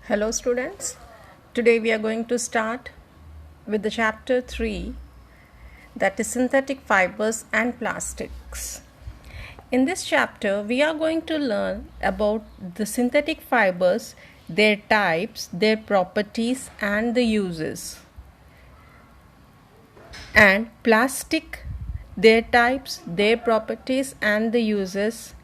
Hello students, today we are going to start with the chapter 3, that is synthetic fibers and plastics. In this chapter we are going to learn about the synthetic fibers, their types, their properties and the uses, and plastic, their types, their properties and the uses,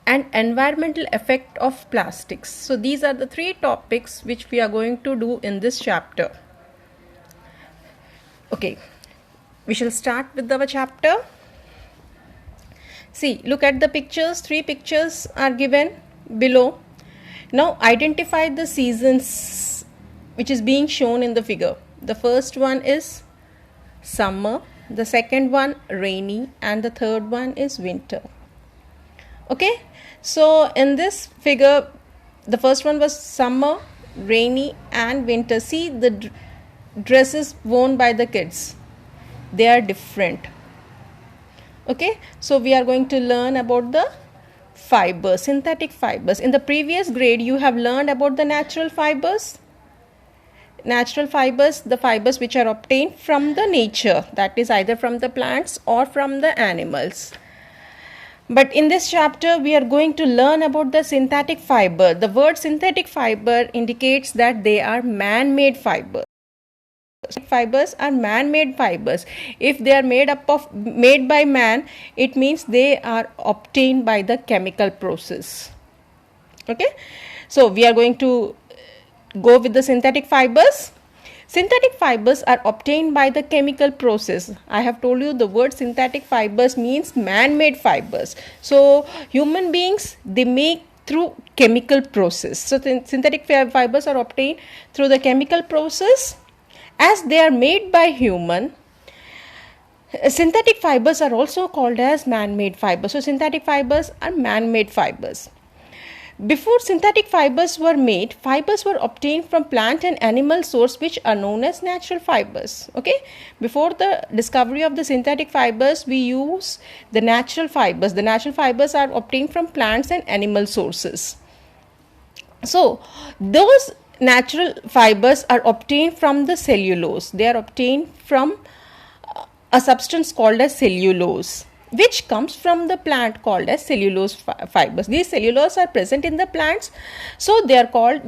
and environmental effect of plastics. So these are the three topics which we are going to do in this chapter. Okay, we shall start with our chapter. See, look at the pictures. Three pictures are given below. Now identify the seasons which is being shown in the figure. The first one is summer, the second one rainy, and the third one is winter. Okay, so in this figure, the first one was summer, rainy and winter. See the dresses worn by the kids, they are different. Okay, so we are going to learn about the fibers, synthetic fibers. In the previous grade you have learned about the natural fibers. Natural fibers, the fibers which are obtained from the nature, that is either from the plants or from the animals. But in this chapter we are going to learn about the synthetic fiber. The word synthetic fiber indicates that they are man-made fibers. Fibers are man-made fibers. If they are made by man, it means they are obtained by the chemical process. Okay, so we are going to go with the synthetic fibers. Synthetic fibers are obtained by the chemical process. I have told you the word synthetic fibers means man-made fibers. So human beings, they make through chemical process. So synthetic fibers are obtained through the chemical process. As they are made by human, synthetic fibers are also called as man-made fibers. So synthetic fibers are man-made fibers. Before synthetic fibers were made, fibers were obtained from plant and animal source which are known as natural fibers. Okay, before the discovery of the synthetic fibers, we use the natural fibers. The natural fibers are obtained from plants and animal sources. So those natural fibers are obtained from the cellulose. They are obtained from a substance called as cellulose, which comes from the plant called as cellulose fibers. These cellulose are present in the plants, so they are called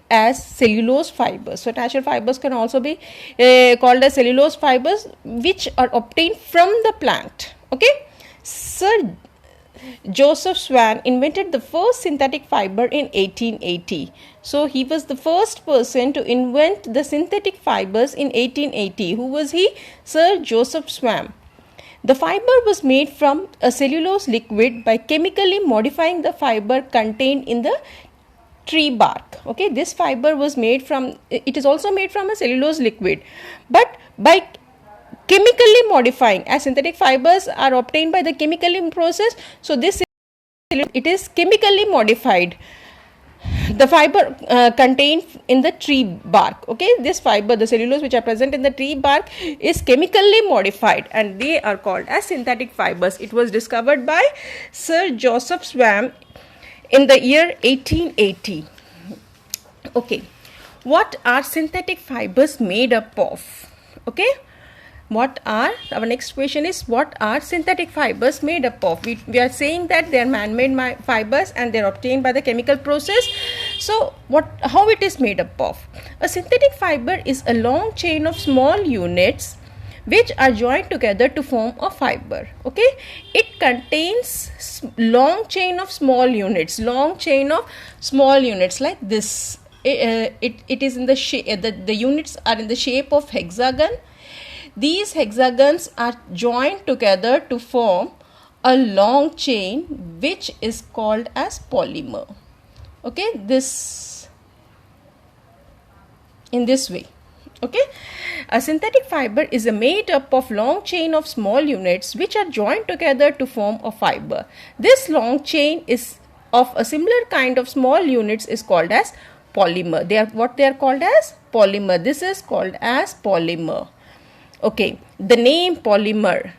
as cellulose fibers. So natural fibers can also be called as cellulose fibers, which are obtained from the plant. Okay, Sir Joseph Swan invented the first synthetic fiber in 1880. So he was the first person to invent the synthetic fibers in 1880. Who was he? Sir Joseph Swan. The fiber was made from a cellulose liquid by chemically modifying the fiber contained in the tree bark. Okay, this fiber was made from, it is also made from a cellulose liquid, but by chemically modifying, as synthetic fibers are obtained by the chemical process, so this it is chemically modified. The fiber contained in the tree bark. Okay, this fiber, the cellulose which are present in the tree bark, is chemically modified and they are called as synthetic fibers. It was discovered by Sir Joseph Swan in the year 1880. Okay, what are synthetic fibers made up of? Okay, our next question is, what are synthetic fibers made up of? We are saying that they are man-made fibers and they are obtained by the chemical process. So how it is made up of? A synthetic fiber is a long chain of small units which are joined together to form a fiber. Okay, it contains long chain of small units like this. It is in the shape, the units are in the shape of hexagon. These hexagons are joined together to form a long chain which is called as polymer. Okay, in this way. Okay, a synthetic fiber is made up of long chain of small units which are joined together to form a fiber. This long chain is of a similar kind of small units is called as polymer. They are called as polymer. This is called as polymer. Okay, the name polymer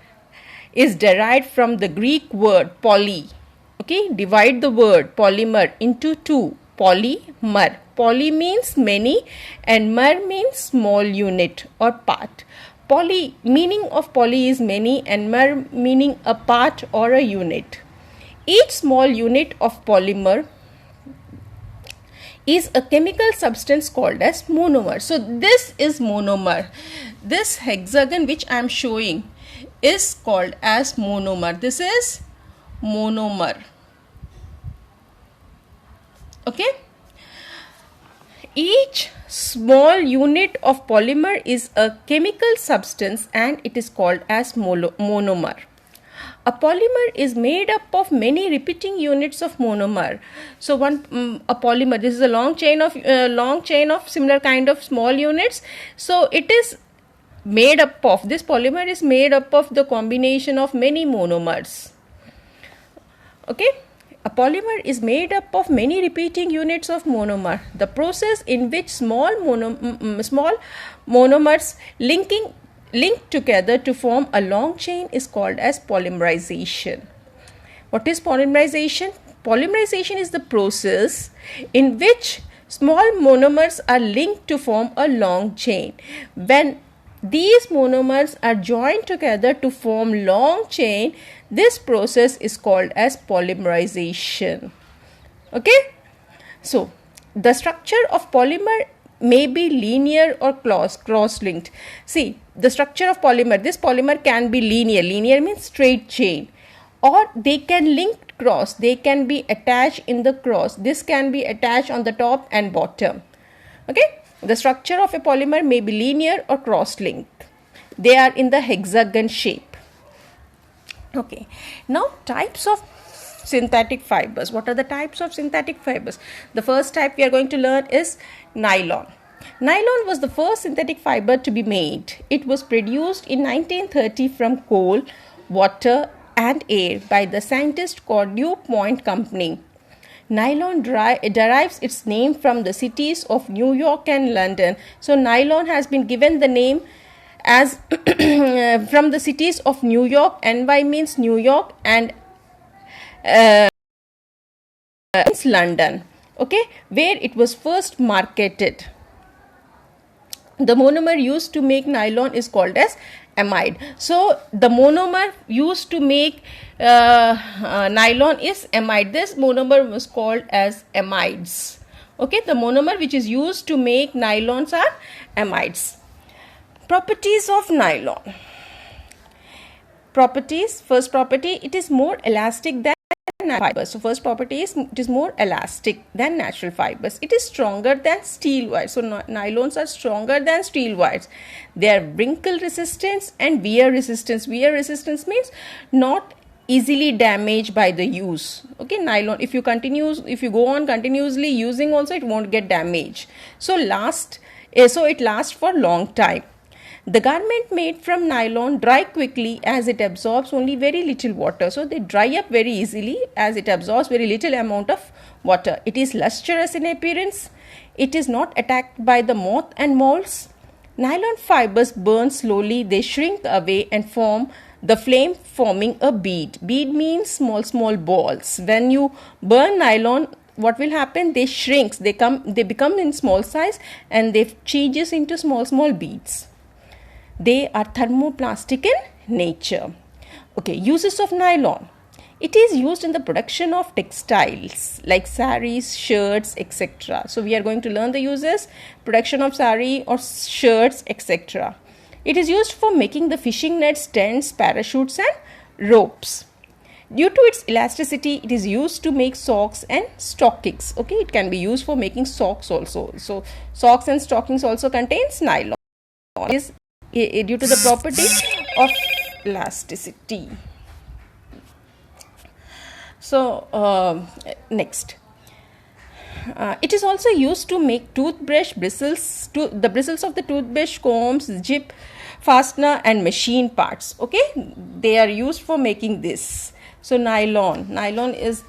is derived from the Greek word poly. Okay, divide the word polymer into two. Polymer. Poly means many and mer means small unit or part. Poly, meaning of poly is many and mer meaning a part or a unit. Each small unit of polymer is a chemical substance called as monomer. So this is monomer. This hexagon which I am showing is called as monomer. This is monomer. Okay. Each small unit of polymer is a chemical substance and it is called as monomer. A polymer is made up of many repeating units of monomer. So a polymer, this is a long chain of similar kind of small units. So it is made up of, this polymer is made up of the combination of many monomers. Okay. A polymer is made up of many repeating units of monomer. The process in which small monomers link together to form a long chain is called as polymerization. What is polymerization? Polymerization is the process in which small monomers are linked to form a long chain. When these monomers are joined together to form long chain, this process is called as polymerization. Okay. So the structure of polymer may be linear or cross-linked. See, the structure of polymer, this polymer can be linear. Linear means straight chain. Or they can link cross. They can be attached in the cross. This can be attached on the top and bottom. Okay. The structure of a polymer may be linear or cross-linked. They are in the hexagon shape. Okay. Now, types of synthetic fibers. What are the types of synthetic fibers? The first type we are going to learn is nylon. Nylon was the first synthetic fiber to be made. It was produced in 1930 from coal, water, and air by the scientist called DuPont Company. Nylon derives its name from the cities of New York and London. So nylon has been given the name as from the cities of New York. NY means New York and means London. Okay, where it was first marketed. The monomer used to make nylon is called as amide. So the monomer used to make nylon is amide. This monomer was called as amides. Okay, the monomer which is used to make nylons are amides. Properties of nylon. Properties. First property, it is more elastic than natural fibers. So first property is it is more elastic than natural fibers. It is stronger than steel wires. So nylons are stronger than steel wires. They are wrinkle resistance and wear resistance. Wear resistance means not easily damaged by the use. Okay, nylon, if you go on continuously using also, it won't get damaged. So it lasts for long time. The garment made from nylon dry quickly as it absorbs only very little water. So they dry up very easily as it absorbs very little amount of water. It is lustrous in appearance. It is not attacked by the moth and molds. Nylon fibers burn slowly. They shrink away and form the flame, forming a bead. Bead means small balls. When you burn nylon, what will happen? They shrink. They become in small size and they changes into small beads. They are thermoplastic in nature. Okay, uses of nylon. It is used in the production of textiles like saris, shirts, etc. So we are going to learn the uses, production of sari or shirts, etc. It is used for making the fishing nets, tents, parachutes and ropes. Due to its elasticity, it is used to make socks and stockings. Okay, it can be used for making socks also. So socks and stockings also contains nylon. It is due to the property of elasticity. So next, it is also used to make toothbrush bristles, the bristles of the toothbrush, combs, zip, fastener and machine parts. Okay, they are used for making this. So nylon is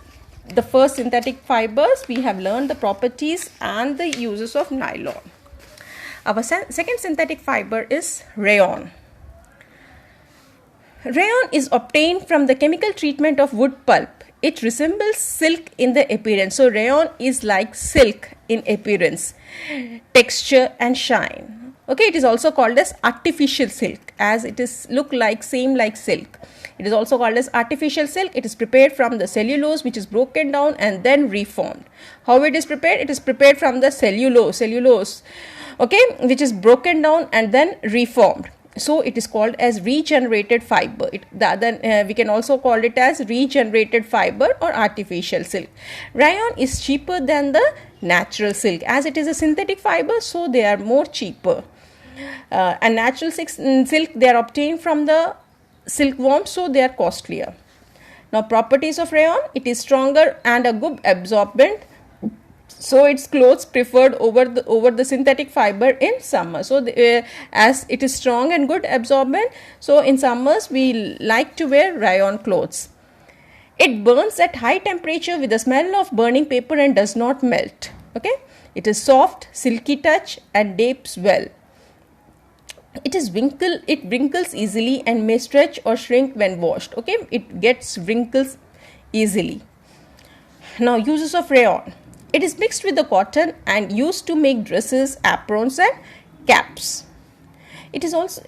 the first synthetic fibers. We have learned the properties and the uses of nylon. Our second synthetic fiber is rayon. Rayon is obtained from the chemical treatment of wood pulp. it resembles silk in the appearance. So rayon is like silk in appearance, texture and shine. Okay, it is also called as artificial silk, as it is look like same like silk. It is also called as artificial silk. It is prepared from the cellulose, which is broken down and then reformed. How it is prepared? It is prepared from the cellulose, okay, which is broken down and then reformed. So it is called as regenerated fiber. We can also call it as regenerated fiber or artificial silk. Rayon is cheaper than the natural silk, as it is a synthetic fiber, so they are more cheaper. And natural silk, they are obtained from the silkworm, so they are costlier. Now properties of rayon: it is stronger and a good absorbent, so its clothes preferred over the synthetic fiber in summer. So as it is strong and good absorbent, so in summers we like to wear rayon clothes. It burns at high temperature with the smell of burning paper and does not melt. Okay, it is soft, silky touch and daps well. It wrinkles easily and may stretch or shrink when washed. Okay, it gets wrinkles easily. Now uses of rayon: it is mixed with the cotton and used to make dresses, aprons and caps. It is also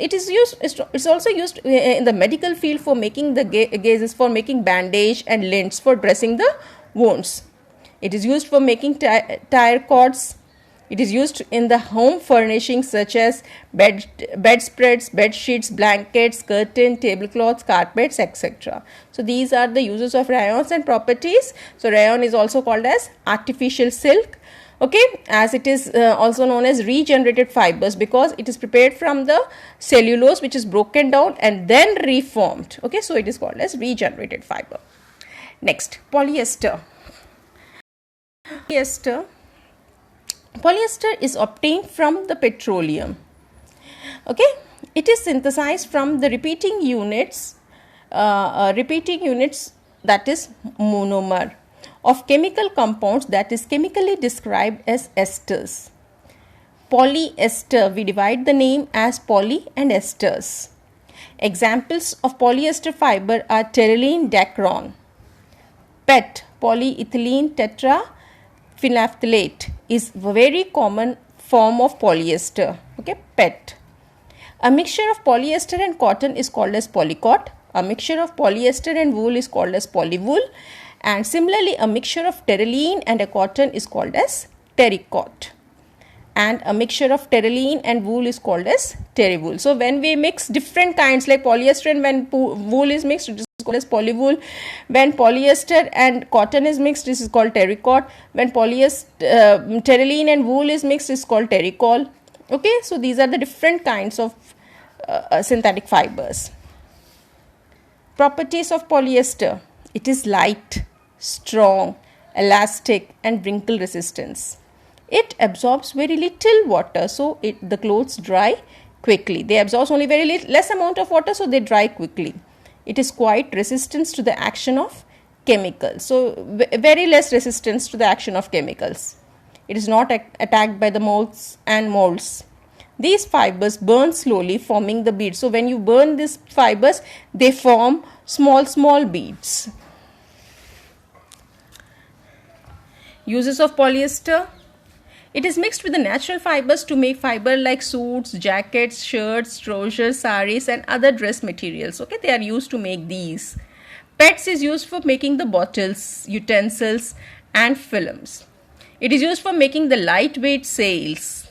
used in the medical field for making the gauzes, for making bandage and lints for dressing the wounds. It is used for making tire cords. It is used in the home furnishings such as bedspreads, bed sheets, blankets, curtain, tablecloths, carpets, etc. So these are the uses of rayons and properties. So rayon is also called as artificial silk, okay, as it is also known as regenerated fibers, because it is prepared from the cellulose, which is broken down and then reformed. Okay, so it is called as regenerated fiber. Next, polyester. Polyester is obtained from the petroleum. Okay, it is synthesized from the repeating units, that is monomer, of chemical compounds that is chemically described as esters. Polyester, we divide the name as poly and esters. Examples of polyester fiber are terylene dacron, PET, polyethylene tetraphenolphthaleate, is a very common form of polyester. Okay, PET. A mixture of polyester and cotton is called as polycot. A mixture of polyester and wool is called as polywool. And similarly, a mixture of terylene and a cotton is called as terrycot. And a mixture of terylene and wool is called as terrywool. So when we mix different kinds like polyester and when wool is mixed, it is called as polywool. When polyester and cotton is mixed, this is called terrycot. When terylene and wool is mixed, it is called terrycol. Okay, so these are the different kinds of synthetic fibers. Properties of polyester: it is light, strong, elastic and wrinkle resistance. It absorbs very little water, so the clothes dry quickly. They absorb only very less amount of water, so they dry quickly. It is quite resistant to the action of chemicals, so very less resistance to the action of chemicals. It is not attacked by the moths and molds. These fibers burn slowly, forming the beads. So when you burn these fibers, they form small beads. Uses of polyester: it is mixed with the natural fibers to make fiber like suits, jackets, shirts, trousers, saris and other dress materials. Okay, they are used to make these. PETs is used for making the bottles, utensils and films. It is used for making the lightweight sails.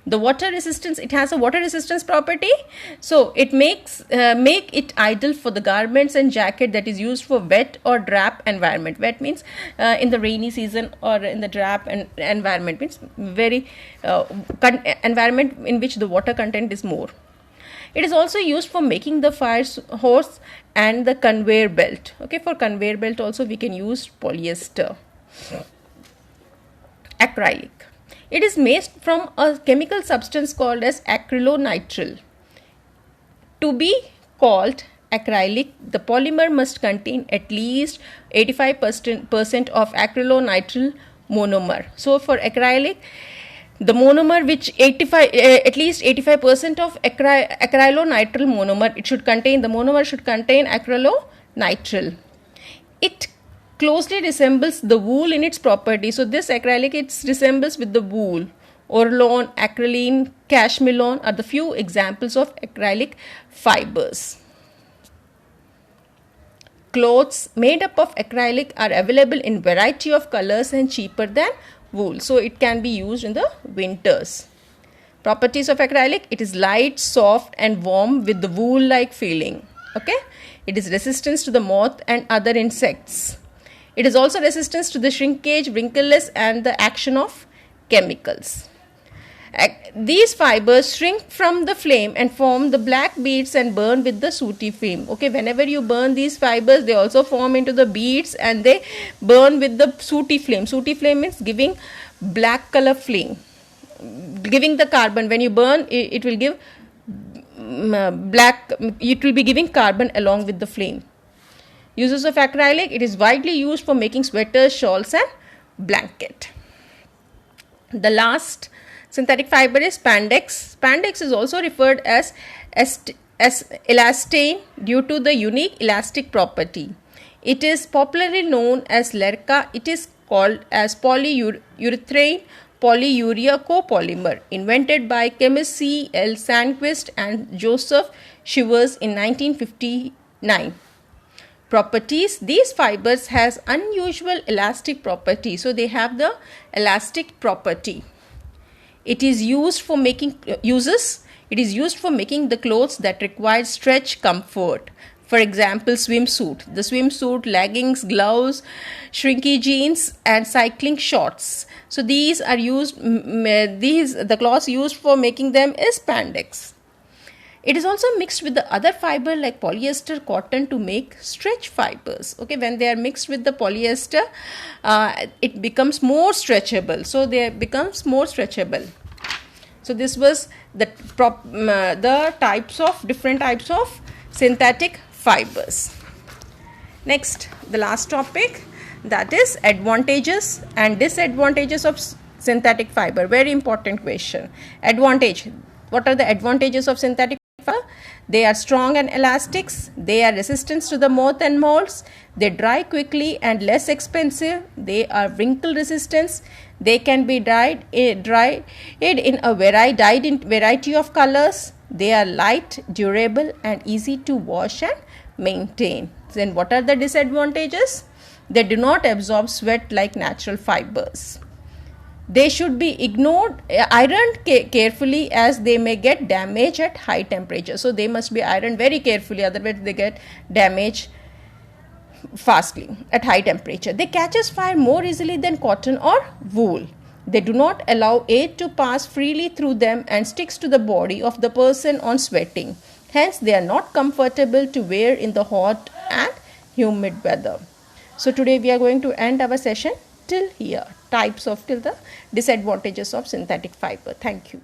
The water resistance, it has a water resistance property, so it make it ideal for the garments and jacket that is used for wet or drab environment. Wet means in the rainy season, or in the drab environment means very environment in which the water content is more. It is also used for making the fire hose and the conveyor belt. Okay, for conveyor belt also we can use polyester. Acrylic. It is made from a chemical substance called as acrylonitrile. To be called acrylic, the polymer must contain at least 85% of acrylonitrile monomer. So for acrylic, the monomer which at least 85% of acrylonitrile monomer, the monomer should contain acrylonitrile. It closely resembles the wool in its property. So this acrylic, it resembles with the wool. Orlon, acryline, cashmelon are the few examples of acrylic fibers. Clothes made up of acrylic are available in variety of colors and cheaper than wool. So it can be used in the winters. Properties of acrylic: it is light, soft and warm with the wool-like feeling. Okay. It is resistance to the moth and other insects. It is also resistance to the shrinkage, wrinkleness and the action of chemicals. These fibers shrink from the flame and form the black beads and burn with the sooty flame. Okay, whenever you burn these fibers, they also form into the beads and they burn with the sooty flame. Sooty flame means giving black color flame, giving the carbon. When you burn, it will give black, it will be giving carbon along with the flame. Uses of acrylic: it is widely used for making sweaters, shawls and blanket. The last synthetic fiber is spandex. Spandex is also referred as elastane due to the unique elastic property. It is popularly known as lerca. It is called as polyurethane polyurea copolymer, invented by chemists C.L. Sandquist and Joseph Shivers in 1959. Properties: these fibers has unusual elastic property. So they have the elastic property. It is used for making the clothes that require stretch comfort. For example, swimsuit. The swimsuit, leggings, gloves, shrinky jeans and cycling shorts. So these are used, the cloths used for making them is spandex. It is also mixed with the other fiber like polyester, cotton to make stretch fibers. Okay, when they are mixed with the polyester, it becomes more stretchable. So they becomes more stretchable. So this was the different types of synthetic fibers. Next, the last topic, that is advantages and disadvantages of synthetic fiber. Very important question. Advantage: what are the advantages of synthetic fiber? They are strong and elastic. They are resistant to the moth and molds. They dry quickly and less expensive. They are wrinkle resistant. They can be dyed in a variety of colors. They are light, durable and easy to wash and maintain. Then what are the disadvantages? They do not absorb sweat like natural fibers. They should be ironed carefully, as they may get damaged at high temperature. So they must be ironed very carefully, otherwise they get damaged fastly at high temperature. They catches fire more easily than cotton or wool. They do not allow air to pass freely through them and sticks to the body of the person on sweating. Hence, they are not comfortable to wear in the hot and humid weather. So today we are going to end our session till here, till the disadvantages of synthetic fiber. Thank you.